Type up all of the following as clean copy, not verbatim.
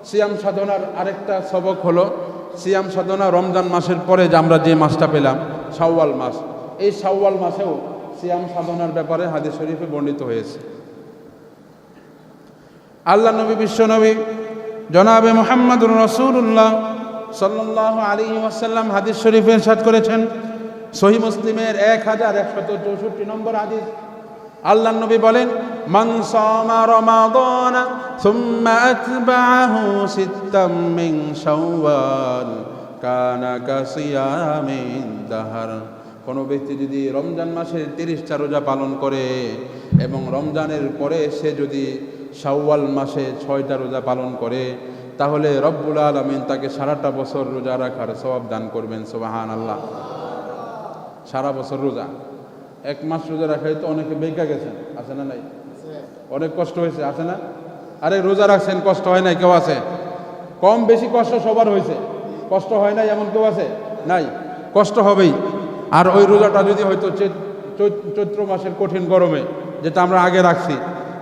সিয়াম সাধনার আরেকটা সবক হলো সিয়াম সাধনা রমজান মাসের পরে যে আমরা যে মাসটা পেলাম শাওয়াল মাস, এই শাওয়াল মাসেও সিয়াম সাধনার ব্যাপারে হাদিস শরীফে বর্ণিত হয়েছে। আল্লাহ নবী বিশ্বনবী জনাবে মুহাম্মদুর রাসূলুল্লাহ সাল্লাল্লাহু আলাইহি ওয়াসাল্লাম হাদিস শরীফে ইরশাদ করেছেন, সহিহ মুসলিমের 1164 নম্বর হাদিস, আল্লাহ নবী বলেন, মান সামা রমাদান সুম্মা আতবাআহু সিত্তাম মিন শাওয়াল কানা কাসিয়ামিদ দাহর। কোনো ব্যক্তি যদি রমজান মাসের 30টা রোজা পালন করে এবং রমজানের পরে সে যদি শাওয়াল মাসে 6টা রোজা পালন করে, তাহলে রব্বুল আলামিন তাকে সারাটা বছর রোজা রাখার সওয়াব দান করবেন। সুবহানাল্লাহ। সারা বছর রোজা, এক মাস রোজা রাখাই তো অনেকে বেঁকা গেছেন, আছে না নাই? অনেক কষ্ট হয়েছে, আছে না? আরে রোজা রাখছেন, কষ্ট হয় নাই? কেউ আছে? কম বেশি কষ্ট সবার হয়েছে, কষ্ট হয় নাই এমন কেউ আছে? নাই, কষ্ট হবেই। আর ওই রোজাটা যদি হয়তো চৈত্র মাসের কঠিন গরমে, যেটা আমরা আগে রাখছি,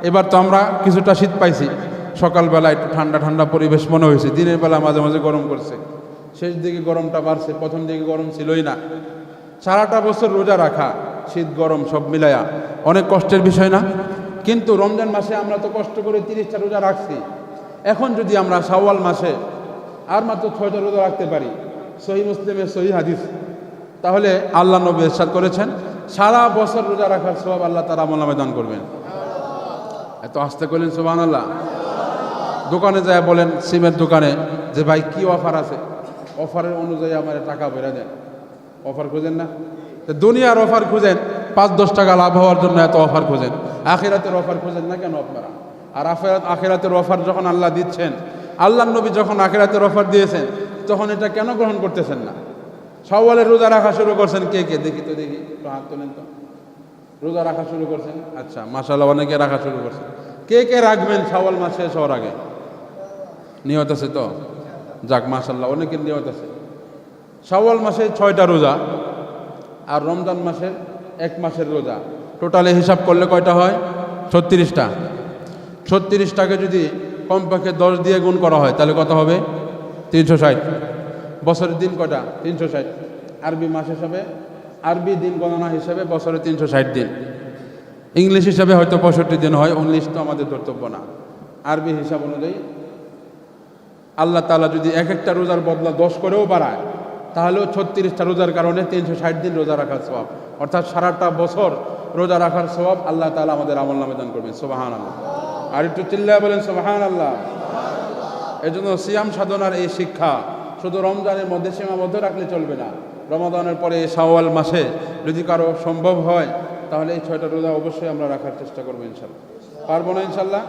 এবার তো আমরা কিছুটা শীত পাইছি, সকালবেলা একটু ঠান্ডা ঠান্ডা পরিবেশ মনে হয়েছে, দিনের বেলা মাঝে মাঝে গরম করছে, শেষ দিকে গরমটা বাড়ছে, প্রথম দিকে গরম ছিলই না। সারাটা বছর রোজা রাখা, শীত গরম সব মিলায়া অনেক কষ্টের বিষয় না? কিন্তু রমজান মাসে আমরা তো কষ্ট করে 30টা রোজা রাখছি, এখন যদি আমরা শাওয়াল মাসে আর মাত্র 6টা রোজা রাখতে পারি, সহিহ মুসলিমের সহিহ হাদিস, তাহলে আল্লাহ নবী ইরশাদ করেছেন সারা বছর রোজা রাখার সওয়াব আল্লাহ তাআলা আমলনামায় দান করবেন। এত আস্তে করলেন সুবহানাল্লাহ। দোকানে যায় বলেন, সিমের দোকানে, যে ভাই কি অফার আছে, অফারের অনুযায়ী আমার টাকা বেড়ে দেন। অফার খুঁজেন না? দুনিয়ার অফার খুঁজেন, 5-10 টাকা লাভ হওয়ার জন্য এত অফার খুঁজেন, আখিরাতের অফার খুঁজেন না কেন আপনারা? আর আখিরাতের অফার যখন আল্লাহ দিচ্ছেন, আল্লাহ নবী যখন আখিরাতের অফার দিয়েছেন, তখন এটা কেন গ্রহণ করতেছেন না? শাওয়ালের রোজা রাখা শুরু করছেন কে কে? দেখি তো, দেখি একটু হাত তোলেন তো। রোজা রাখা শুরু করছেন? আচ্ছা, মাশাআল্লাহ, অনেকে রাখা শুরু করছেন। কে কে রাখবেন শাওয়াল মাস শেষ হওয়ার আগে? নিয়ত আছে তো? যাক, মাশাআল্লাহ, অনেকের নিয়ত আছে। শাওয়াল মাসে 6টা রোজা আর রমজান মাসের 1 মাসের রোজা, টোটালে হিসাব করলে কয়টা হয়? 36টা। 36টাকে যদি কমপক্ষে 10 দিয়ে গুণ করা হয় তাহলে কত হবে? 360। বছরের দিন কয়টা? 360। আরবি মাস হিসাবে, আরবি দিন গণনা হিসাবে বছরে 360 দিন। ইংলিশ হিসাবে হয়তো 65 দিন হয়, 19 তো আমাদের ধর্তব্য না। আরবি হিসাব অনুযায়ী আল্লাহ তাআলা যদি এক একটা রোজার বদলা 10 করেও বাড়ায়, তাহলেও 36টা রোজার কারণে 360 দিন রোজা রাখার সওয়াব, অর্থাৎ সারাটা বছর রোজা রাখার সওয়াব আল্লাহ তাআলা আমাদের আমলনামায় দান করবেন। সুবহানাল্লাহ। আর একটু চিল্লায় বলেন সুবহানাল্লাহ। এজন্য সিয়াম সাধনার এই শিক্ষা শুধু রমজানের মধ্যে সীমাবদ্ধ রাখলে চলবে না। রমাদানের পরে শাওয়াল মাসে যদি কারো সম্ভব হয়, তাহলে এই 6টা রোজা অবশ্যই আমরা রাখার চেষ্টা করবো ইনশাআল্লাহ। পারবো না ইনশাআল্লাহ?